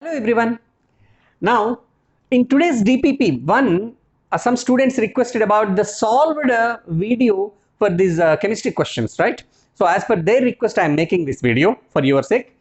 Hello everyone. Now in today's DPP 1, some students requested about the solved video for these chemistry questions, right? So as per their request, I am making this video for your sake.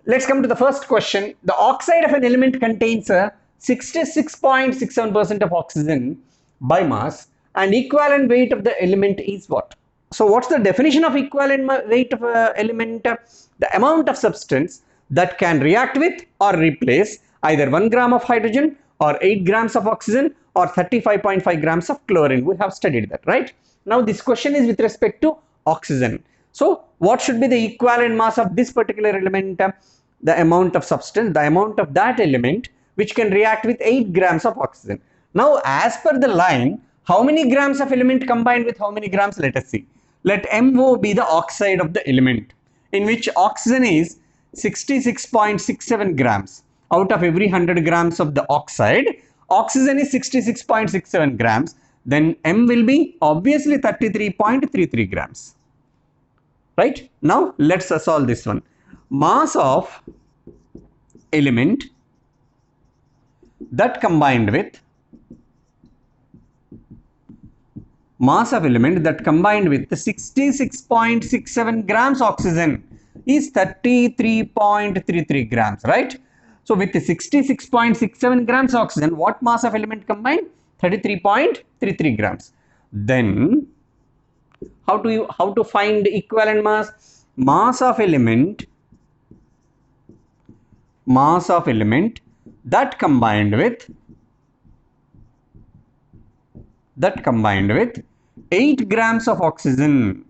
Let's come to the first question. The oxide of an element contains 66.67% of oxygen by mass, and equivalent weight of the element is what? So what's the definition of equivalent weight of an element? The amount of substance that can react with or replace either 1 gram of hydrogen or 8 grams of oxygen or 35.5 grams of chlorine. We have studied that, right? Now this question is with respect to oxygen. So what should be the equivalent mass of this particular element? The amount of substance, the amount of that element which can react with 8 grams of oxygen. Now as per the line, how many grams of element combined with how many grams? Let us see. Let MO be the oxide of the element, in which oxygen is 66.67 grams. Out of every 100 grams of the oxide, oxygen is 66.67 grams. Then M will be obviously 33.33 grams. Right? Now let's solve this one. Mass of element that combined with the 66.67 grams oxygen is 33.33 grams, right? So with the 66.67 grams oxygen, what mass of element combined? 33.33 grams. Then how to find equivalent mass? Mass of element that combined with 8 grams of oxygen.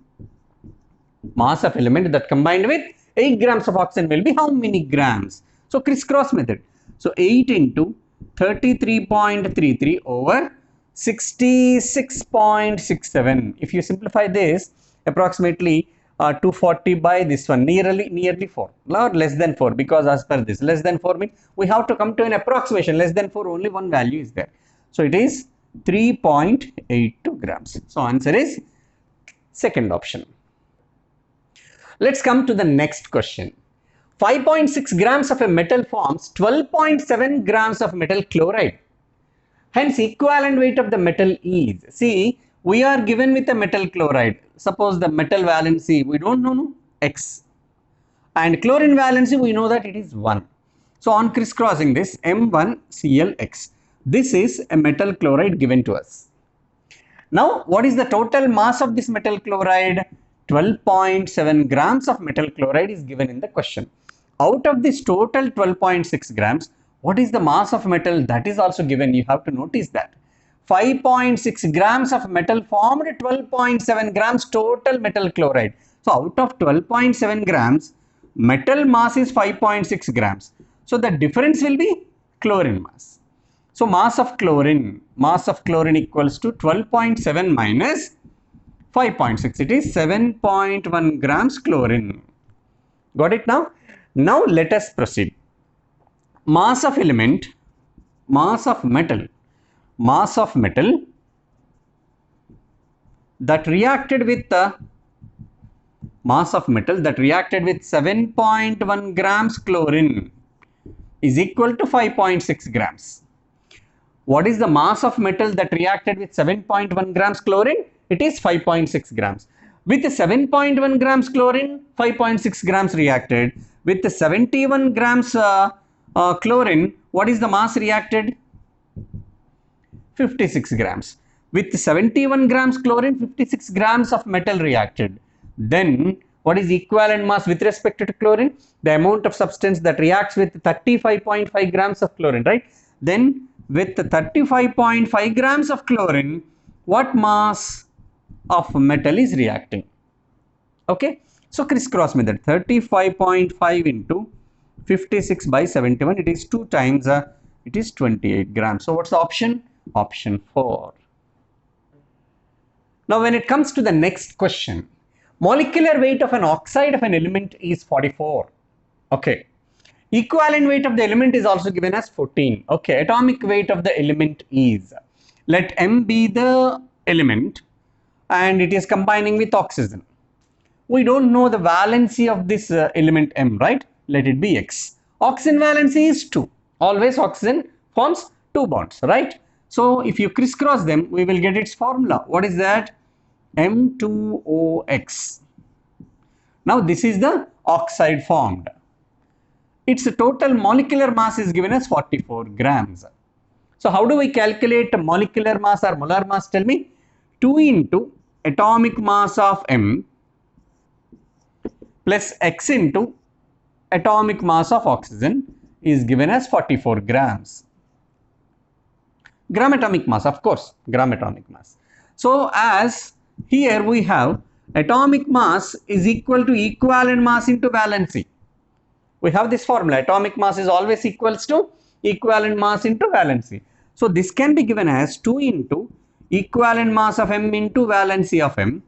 Mass of element that combined with 8 grams of oxygen will be how many grams? So crisscross method. So 8 into 33.33 over 66.67. If you simplify this, approximately 240 by this one, nearly 4 or less than 4, because as per this less than 4 means we have to come to an approximation. Less than 4, only one value is there. So it is 3.82 grams. So answer is second option. Let's come to the next question. 5.6 grams of a metal forms 12.7 grams of metal chloride. Hence equivalent weight of the metal is, see, we are given with a metal chloride. Suppose the metal valency we don't know, X, and chlorine valency we know that it is 1. So on crisscrossing this, M1ClX, this is a metal chloride given to us. Now what is the total mass of this metal chloride? 12.7 grams of metal chloride is given in the question. Out of this total 12.6 grams, what is the mass of metal? That is also given. You have to notice that 5.6 grams of metal formed 12.7 grams total metal chloride. So out of 12.7 grams, metal mass is 5.6 grams. So the difference will be chlorine mass. So mass of chlorine equals to 12.7 minus 5.6. It is 7.1 grams chlorine. Got it now? Now let us proceed. Mass of element, mass of metal that reacted with 7.1 grams chlorine is equal to 5.6 grams. What is the mass of metal that reacted with 7.1 grams chlorine? It is 5.6 grams. With 7.1 grams chlorine, 5.6 grams reacted. With 71 grams chlorine, what is the mass reacted? 56 grams. With 71 grams chlorine, 56 grams of metal reacted. Then what is equivalent mass with respect to chlorine? The amount of substance that reacts with 35.5 grams of chlorine, right? Then with 35.5 grams of chlorine, what mass of metal is reacting? Okay, so crisscross method, 35.5 into 56 by 71, it is 2 times, it is 28 grams. So what's the option? Option 4. Now when it comes to the next question, molecular weight of an oxide of an element is 44. Okay, equivalent weight of the element is also given as 14. Okay, atomic weight of the element is, let M be the element and it is combining with oxygen. We don't know the valency of this element M, right? Let it be X. Oxygen valency is 2. Always oxygen forms 2 bonds, right? So if you crisscross them, we will get its formula. What is that? M2OX. Now this is the oxide formed. Its total molecular mass is given as 44 grams. So how do we calculate molecular mass or molar mass? Tell me. 2 into atomic mass of M plus X into atomic mass of oxygen is given as 44 grams. Gram atomic mass, of course, gram atomic mass. So as here we have atomic mass is equal to equivalent mass into valency. We have this formula, atomic mass is always equals to equivalent mass into valency. So this can be given as 2 into equivalent mass of M into valency of M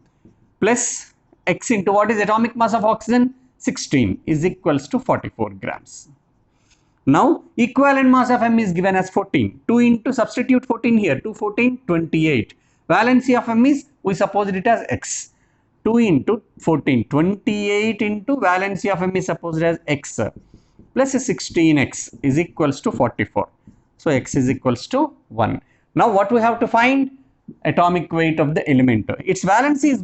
plus X into what is atomic mass of oxygen? 16 is equals to 44 grams. Now equivalent mass of M is given as 14. 2 into substitute 14 here. 2 14 28. Valency of M is, we supposed it as X. 2 into 14 28 into valency of M is supposed as X plus 16X is equals to 44. So X is equals to 1. Now what we have to find? Atomic weight of the element. Its valency is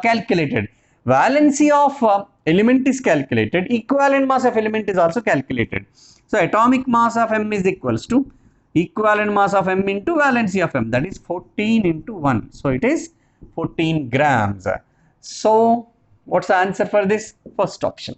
calculated. Valency of element is calculated. Equivalent mass of element is also calculated. So atomic mass of M is equals to equivalent mass of M into valency of M, that is 14 into 1. So it is 14 grams. So what's the answer for this? First option.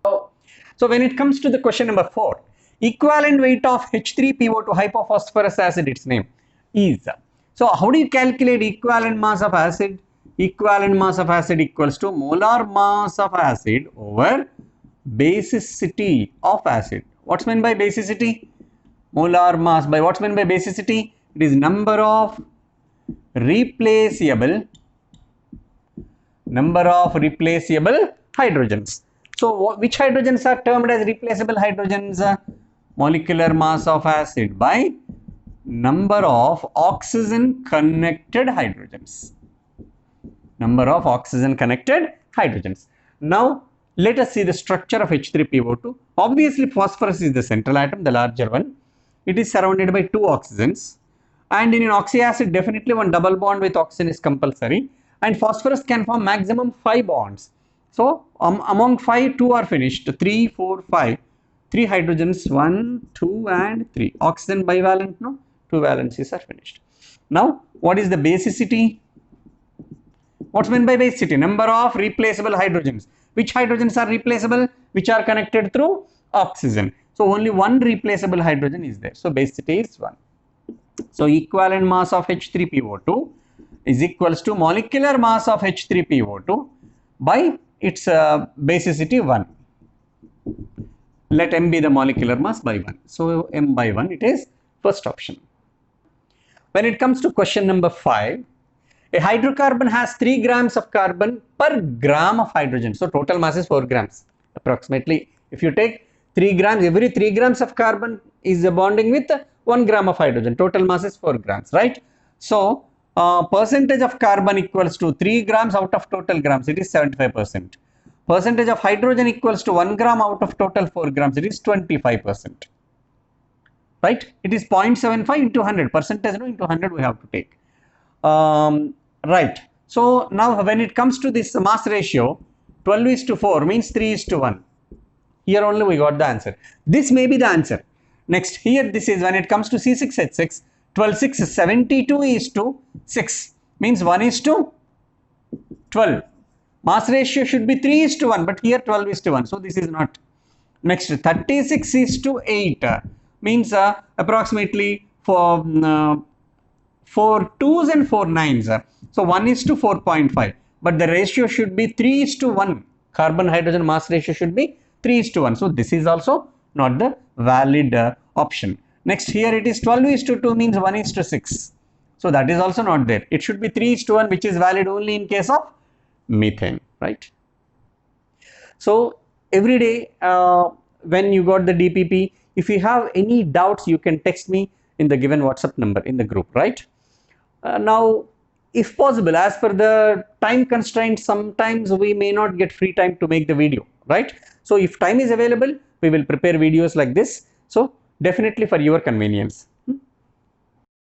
So when it comes to the question number 4, equivalent weight of H3PO2 hypophosphorus acid, its name is. So how do you calculate equivalent mass of acid? Equivalent mass of acid equals to molar mass of acid over basicity of acid. What's meant by basicity? Molar mass. By what's meant by basicity? It is number of replaceable hydrogens. So which hydrogens are termed as replaceable hydrogens? Molecular mass of acid by number of oxygen connected hydrogens. Number of oxygen connected hydrogens. Now let us see the structure of H3PO2. Obviously phosphorus is the central atom, the larger one. It is surrounded by 2 oxygens, and in an oxyacid definitely one double bond with oxygen is compulsory, and phosphorus can form maximum 5 bonds. So among 5, 2 are finished. 3, 4, 5. 3 hydrogens, 1, 2 and 3. Oxygen bivalent, no? 2 valencies are finished. Now what is the basicity? What's meant by basicity? Number of replaceable hydrogens. Which hydrogens are replaceable? Which are connected through oxygen. So only one replaceable hydrogen is there. So basicity is 1. So equivalent mass of H3PO2 is equals to molecular mass of H3PO2 by its basicity 1. Let M be the molecular mass by 1. So M by 1, it is first option. When it comes to question number 5, a hydrocarbon has 3 grams of carbon per gram of hydrogen. So total mass is 4 grams approximately. If you take 3 grams, every 3 grams of carbon is bonding with 1 gram of hydrogen. Total mass is 4 grams, right? So percentage of carbon equals to 3 grams out of total grams, it is 75%. Percentage of hydrogen equals to 1 gram out of total 4 grams, it is 25%. Right? It is 0.75 into 100. Percentage no, into 100 we have to take. Right. So now when it comes to this mass ratio, 12:4 means 3:1. Here only we got the answer. This may be the answer. Next, here this is when it comes to C6H6, 12:6 is 72:6 means 1:12. Mass ratio should be 3:1, but here 12:1. So this is not. Next, 36:8 means approximately for 4 2s and 4 9s. So 1:4.5. But the ratio should be 3:1. Carbon hydrogen mass ratio should be 3:1. So this is also not the valid option. Next, here it is 12:2 means 1:6. So that is also not there. It should be 3:1, which is valid only in case of methane, right? So every day when you got the DPP, if you have any doubts, you can text me in the given WhatsApp number in the group, right? Now, if possible, as per the time constraints, sometimes we may not get free time to make the video. right? So if time is available, we will prepare videos like this, so definitely for your convenience.